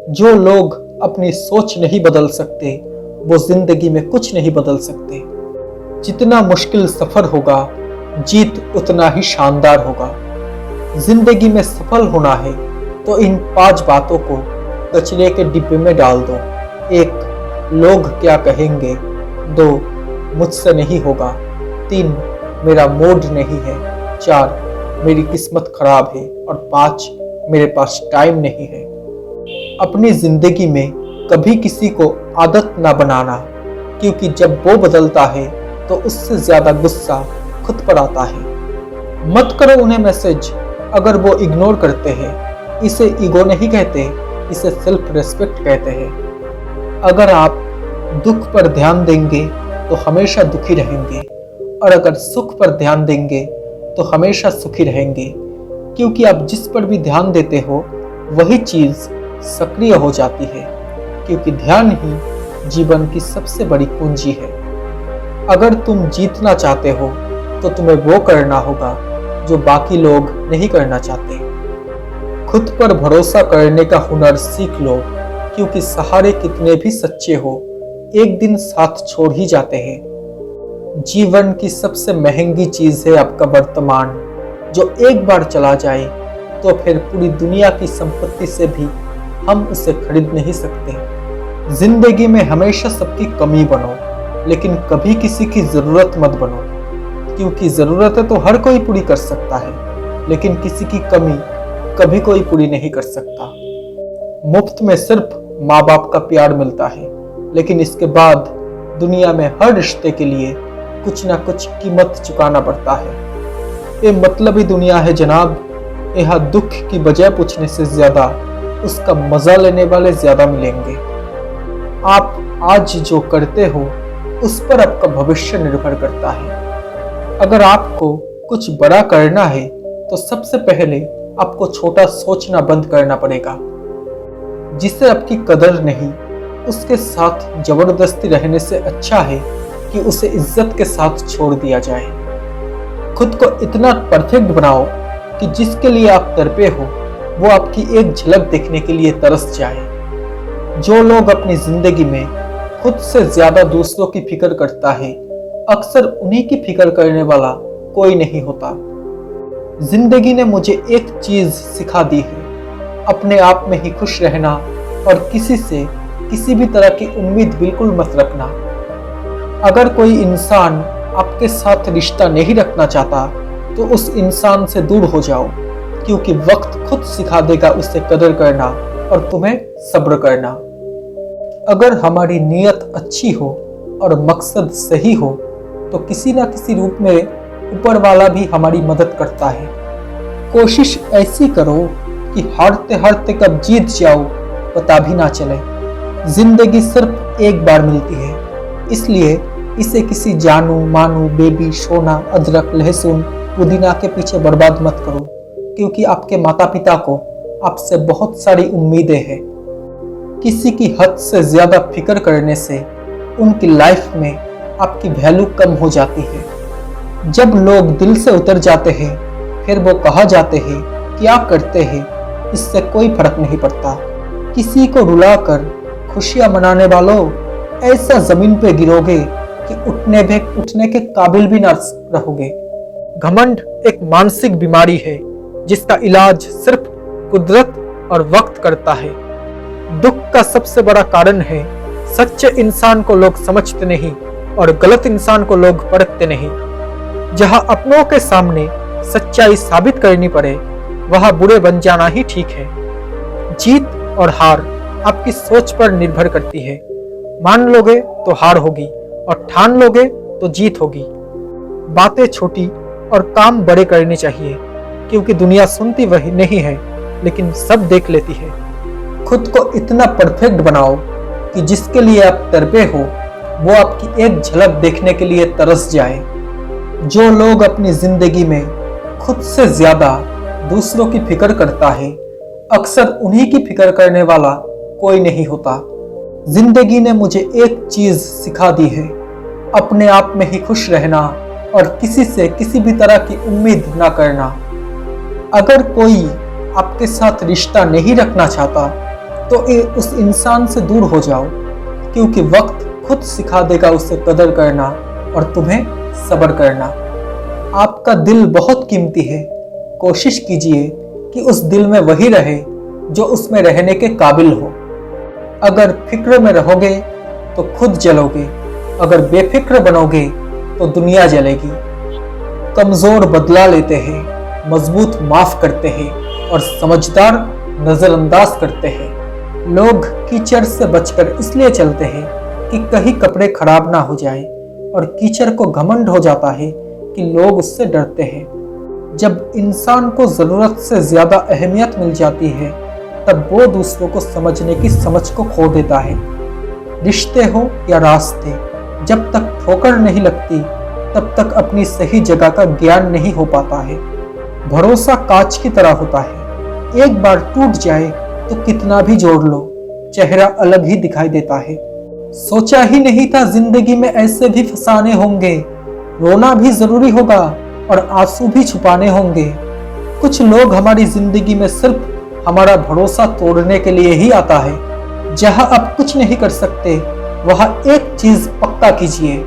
जो लोग अपनी सोच नहीं बदल सकते वो जिंदगी में कुछ नहीं बदल सकते। जितना मुश्किल सफर होगा जीत उतना ही शानदार होगा। जिंदगी में सफल होना है तो इन 5 बातों को कचरे के डिब्बे में डाल दो। 1. लोग क्या कहेंगे। 2. मुझसे नहीं होगा। 3. मेरा मूड नहीं है। 4. मेरी किस्मत खराब है। और 5. मेरे पास टाइम नहीं है। अपनी जिंदगी में कभी किसी को आदत ना बनाना, क्योंकि जब वो बदलता है तो उससे ज्यादा गुस्सा खुद पर आता है। मत करो उन्हें मैसेज अगर वो इग्नोर करते हैं। इसे ईगो नहीं कहते, इसे सेल्फ रेस्पेक्ट कहते हैं। अगर आप दुख पर ध्यान देंगे तो हमेशा दुखी रहेंगे, और अगर सुख पर ध्यान देंगे तो हमेशा सुखी रहेंगे, क्योंकि आप जिस पर भी ध्यान देते हो वही चीज सक्रिय हो जाती है, क्योंकि ध्यान ही जीवन की सबसे बड़ी पूंजी है। अगर तुम जीतना चाहते हो तो तुम्हें वो करना होगा जो बाकी लोग नहीं करना चाहते। खुद पर भरोसा करने का हुनर सीख लो, क्योंकि सहारे कितने भी सच्चे हो एक दिन साथ छोड़ ही जाते हैं। जीवन की सबसे महंगी चीज है आपका वर्तमान, जो एक बार चला जाए तो फिर पूरी दुनिया की संपत्ति से भी हम उसे खरीद नहीं सकते। जिंदगी में हमेशा सबकी कमी बनो, लेकिन कभी किसी की जरूरत मत बनो, क्योंकि जरूरतें तो हर कोई पूरी कर सकता है, लेकिन किसी की कमी कभी कोई पूरी नहीं कर सकता। मुफ्त में सिर्फ माँ बाप का प्यार मिलता है, लेकिन इसके बाद दुनिया में हर रिश्ते के लिए कुछ ना कुछ कीमत चुकाना पड़ता है। ये मतलबी दुनिया है जनाब। यहाँ दुख की वजह पूछने से ज्यादा उसका मजा लेने वाले ज्यादा मिलेंगे। आप आज जो करते हो उस पर आपका भविष्य निर्भर करता है। अगर आपको कुछ बड़ा करना है तो सबसे पहले आपको छोटा सोचना बंद करना पड़ेगा। जिसे आपकी कदर नहीं, उसके साथ जबरदस्ती रहने से अच्छा है कि उसे इज्जत के साथ छोड़ दिया जाए। खुद को इतना परफेक्ट बनाओ कि जिसके लिए आप तड़पे हो वो आपकी एक झलक देखने के लिए तरस जाए। जो लोग अपनी जिंदगी में खुद से ज्यादा दूसरों की फिक्र करता है, अक्सर उन्हीं की फिक्र करने वाला कोई नहीं होता। जिंदगी ने मुझे एक चीज सिखा दी है, अपने आप में ही खुश रहना और किसी से किसी भी तरह की उम्मीद बिल्कुल मत रखना। अगर कोई इंसान आपके साथ रिश्ता नहीं रखना चाहता तो उस इंसान से दूर हो जाओ, क्योंकि वक्त खुद सिखा देगा उसे कदर करना और तुम्हें सब्र करना। अगर हमारी नीयत अच्छी हो और मकसद सही हो तो किसी ना किसी रूप में ऊपर वाला भी हमारी मदद करता है। कोशिश ऐसी करो कि हारते हारते कब जीत जाओ पता भी ना चले। जिंदगी सिर्फ एक बार मिलती है, इसलिए इसे किसी जानू मानू बेबी सोना अदरक लहसुन पुदीना के पीछे बर्बाद मत करो, क्योंकि आपके माता पिता को आपसे बहुत सारी उम्मीदें हैं। किसी की हद से ज्यादा फिक्र करने से उनकी लाइफ में आपकी वैल्यू कम हो जाती है। जब लोग दिल से उतर जाते हैं फिर वो कहा जाते हैं क्या करते हैं, इससे कोई फर्क नहीं पड़ता। किसी को रुलाकर खुशियां मनाने वालों, ऐसा जमीन पे गिरोगे कि उठने के काबिल भी ना रहोगे। घमंड एक मानसिक बीमारी है जिसका इलाज सिर्फ कुदरत और वक्त करता है। दुख का सबसे बड़ा कारण है सच्चे इंसान को लोग समझते नहीं और गलत इंसान को लोग परखते नहीं। जहां अपनों के सामने सच्चाई साबित करनी पड़े वहां बुरे बन जाना ही ठीक है। जीत और हार आपकी सोच पर निर्भर करती है। मान लोगे तो हार होगी और ठान लोगे तो जीत होगी। बातें छोटी और काम बड़े करने चाहिए, क्योंकि दुनिया सुनती वही नहीं है लेकिन सब देख लेती है। खुद को इतना परफेक्ट बनाओ कि जिसके लिए आप तड़पे हो वो आपकी एक झलक देखने के लिए तरस जाए। जो लोग अपनी जिंदगी में खुद से ज्यादा दूसरों की फिक्र करता है, अक्सर उन्हीं की फिक्र करने वाला कोई नहीं होता। जिंदगी ने मुझे एक चीज सिखा दी है, अपने आप में ही खुश रहना और किसी से किसी भी तरह की उम्मीद ना करना। अगर कोई आपके साथ रिश्ता नहीं रखना चाहता तो उस इंसान से दूर हो जाओ, क्योंकि वक्त खुद सिखा देगा उसे कदर करना और तुम्हें सब्र करना। आपका दिल बहुत कीमती है, कोशिश कीजिए कि उस दिल में वही रहे जो उसमें रहने के काबिल हो। अगर फिक्र में रहोगे तो खुद जलोगे, अगर बेफिक्र बनोगे तो दुनिया जलेगी। कमजोर बदला लेते हैं, मजबूत माफ करते हैं और समझदार नजरअंदाज करते हैं। लोग कीचड़ से बचकर इसलिए चलते हैं कि कहीं कपड़े खराब ना हो जाए, और कीचड़ को घमंड हो जाता है कि लोग उससे डरते हैं। जब इंसान को जरूरत से ज्यादा अहमियत मिल जाती है, तब वो दूसरों को समझने की समझ को खो देता है। रिश्ते हो या रास्ते, जब तक ठोकर नहीं लगती तब तक अपनी सही जगह का ज्ञान नहीं हो पाता है। भरोसा कांच की तरह होता है, एक बार टूट जाए तो कितना भी जोड़ लो, चेहरा अलग ही दिखाई देता है। सोचा ही नहीं था जिंदगी में ऐसे भी फसाने होंगे, रोना भी जरूरी होगा और आंसू भी छुपाने होंगे। कुछ लोग हमारी जिंदगी में सिर्फ हमारा भरोसा तोड़ने के लिए ही आता है। जहां आप कुछ नहीं कर सकते, वहां एक चीज पक्का कीजिए।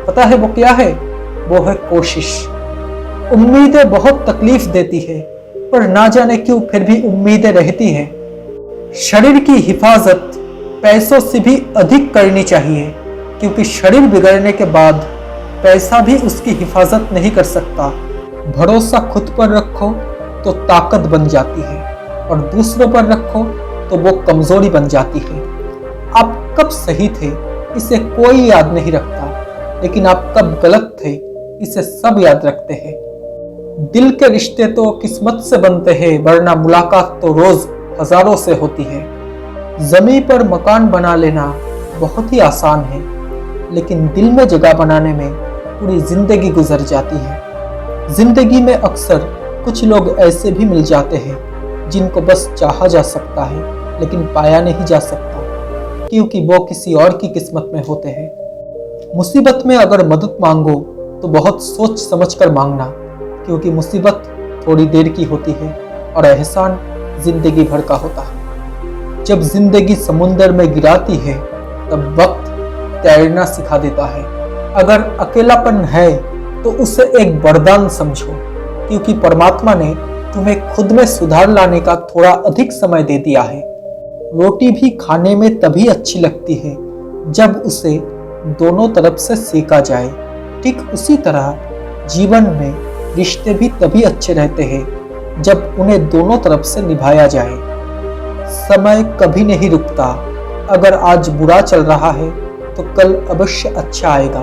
पता है वो क्या है? वो है कोशिश। उम्मीदें बहुत तकलीफ देती है, पर ना जाने क्यों फिर भी उम्मीदें रहती है। शरीर की हिफाजत पैसों से भी अधिक करनी चाहिए, क्योंकि शरीर बिगड़ने के बाद पैसा भी उसकी हिफाजत नहीं कर सकता। भरोसा खुद पर रखो तो ताकत बन जाती है, और दूसरों पर रखो तो वो कमजोरी बन जाती है। आप कब सही थे इसे कोई याद नहीं रखता, लेकिन आप कब गलत थे इसे सब याद रखते हैं। दिल के रिश्ते तो किस्मत से बनते हैं, वरना मुलाकात तो रोज हजारों से होती है। जमीन पर मकान बना लेना बहुत ही आसान है, लेकिन दिल में जगह बनाने में पूरी जिंदगी गुजर जाती है। जिंदगी में अक्सर कुछ लोग ऐसे भी मिल जाते हैं जिनको बस चाहा जा सकता है, लेकिन पाया नहीं जा सकता, क्योंकि वो किसी और की किस्मत में होते हैं। मुसीबत में अगर मदद मांगो तो बहुत सोच समझ कर मांगना, क्योंकि मुसीबत थोड़ी देर की होती है और एहसान जिंदगी भर का होता है। जब जिंदगी समुंदर में गिराती है, तब वक्त तैरना सिखा देता है। अगर अकेलापन है तो उसे एक वरदान समझो, क्योंकि परमात्मा ने तुम्हें खुद में सुधार लाने का थोड़ा अधिक समय दे दिया है। रोटी भी खाने में तभी अच्छी लगती है जब उसे दोनों तरफ से सेका जाए। ठीक उसी तरह जीवन में रिश्ते भी तभी अच्छे रहते हैं जब उन्हें दोनों तरफ से निभाया जाए। समय कभी नहीं रुकता। अगर आज बुरा चल रहा है तो कल अवश्य अच्छा आएगा।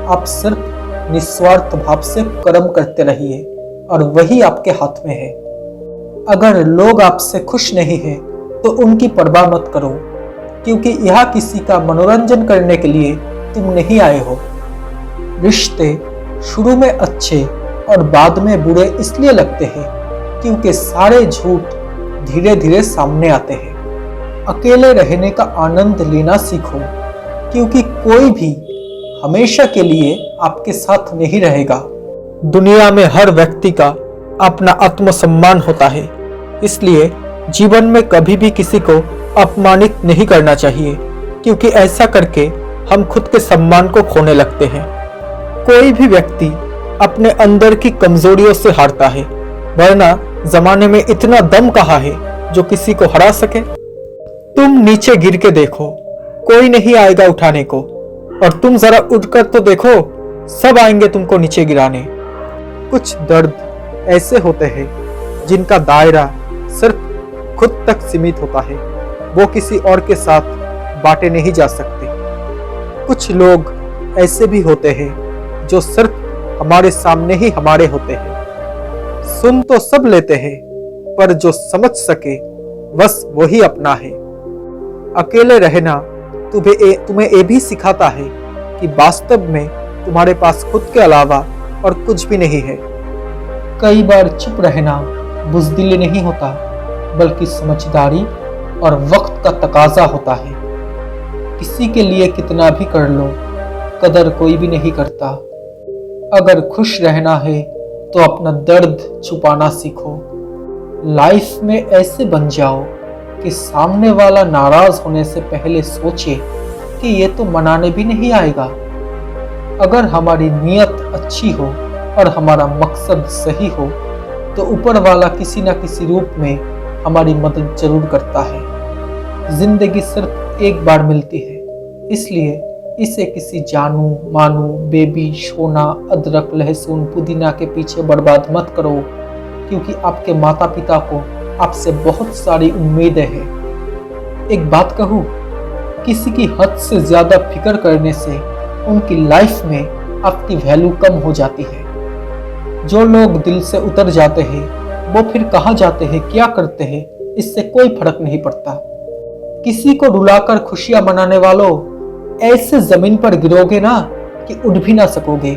आप सिर्फ निस्वार्थ भाव से कर्म करते रहिए, और वही आपके हाथ में है। अगर लोग आपसे खुश नहीं हैं तो उनकी परवाह मत करो, क्योंकि यह किसी का मनोरंजन करने के लिए तुम नहीं आए हो। रिश्ते शुरू में अच्छे और बाद में बुरे इसलिए लगते हैं क्योंकि सारे झूठ धीरे धीरे सामने आते हैं। अकेले रहने का आनंद लेना सीखो, क्योंकि कोई भी हमेशा के लिए आपके साथ नहीं रहेगा। दुनिया में हर व्यक्ति का अपना आत्मसम्मान होता है, इसलिए जीवन में कभी भी किसी को अपमानित नहीं करना चाहिए, क्योंकि ऐसा करके हम खुद के सम्मान को खोने लगते हैं। कोई भी व्यक्ति अपने अंदर की कमजोरियों से हारता है, वरना जमाने में इतना दम कहाँ है जो किसी को हरा सके। तुम नीचे गिर के देखो, कोई नहीं आएगा उठाने को, और तुम जरा उठकर तो देखो, सब आएंगे तुमको नीचे गिराने। कुछ दर्द ऐसे होते हैं जिनका दायरा सिर्फ खुद तक सीमित होता है, वो किसी और के साथ बांटे नहीं जा सकते। कुछ लोग ऐसे भी होते हैं जो सिर्फ हमारे सामने ही हमारे होते हैं। सुन तो सब लेते हैं, पर जो समझ सके बस वही अपना है। अकेले रहना तुम्हें ये भी सिखाता है कि वास्तव में तुम्हारे पास खुद के अलावा और कुछ भी नहीं है। कई बार चुप रहना बुज़दिली नहीं होता, बल्कि समझदारी और वक्त का तकाजा होता है। किसी के लिए कितना भी कर लो, कदर कोई भी नहीं करता। अगर खुश रहना है तो अपना दर्द छुपाना सीखो। लाइफ में ऐसे बन जाओ कि सामने वाला नाराज होने से पहले सोचे कि ये तो मनाने भी नहीं आएगा। अगर हमारी नीयत अच्छी हो और हमारा मकसद सही हो तो ऊपर वाला किसी न किसी रूप में हमारी मदद जरूर करता है। जिंदगी सिर्फ एक बार मिलती है, इसलिए इसे किसी जानू मानू बेबी सोना अदरक लहसुन पुदीना के पीछे बर्बाद मत करो, क्योंकि आपके माता पिता को आपसे बहुत सारी उम्मीदें हैं। एक बात कहूँ, किसी की हद से ज्यादा फिक्र करने से उनकी लाइफ में आपकी वैल्यू कम हो जाती है। जो लोग दिल से उतर जाते हैं वो फिर कहाँ जाते हैं, क्या करते हैं, इससे कोई फर्क नहीं पड़ता। किसी को रुलाकर खुशियां मनाने वालों, ऐसे जमीन पर गिरोगे ना कि उठ भी ना सकोगे।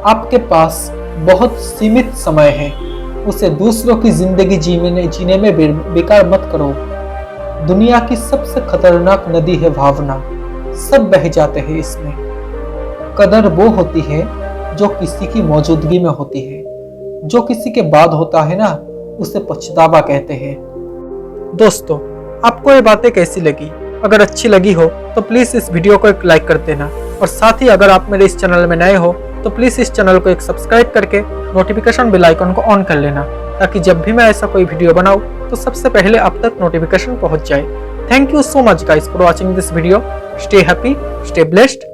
आपके पास बहुत सीमित समय है, उसे दूसरों की जिंदगी जीने में बेकार मत करो। दुनिया की सबसे खतरनाक नदी है भावना, सब बह जाते हैं इसमें। कदर वो होती है जो किसी की मौजूदगी में होती है, जो किसी के बाद होता है ना उसे पछतावा कहते हैं। दोस्तों, आपको ये बातें कैसी लगी? अगर अच्छी लगी हो तो प्लीज इस वीडियो को एक लाइक कर देना, और साथ ही अगर आप मेरे इस चैनल में नए हो तो प्लीज इस चैनल को एक सब्सक्राइब करके नोटिफिकेशन बेल आइकन को ऑन कर लेना, ताकि जब भी मैं ऐसा कोई वीडियो बनाऊं तो सबसे पहले आप तक नोटिफिकेशन पहुंच जाए। Thank you so much guys for watching this video. Stay happy, stay blessed,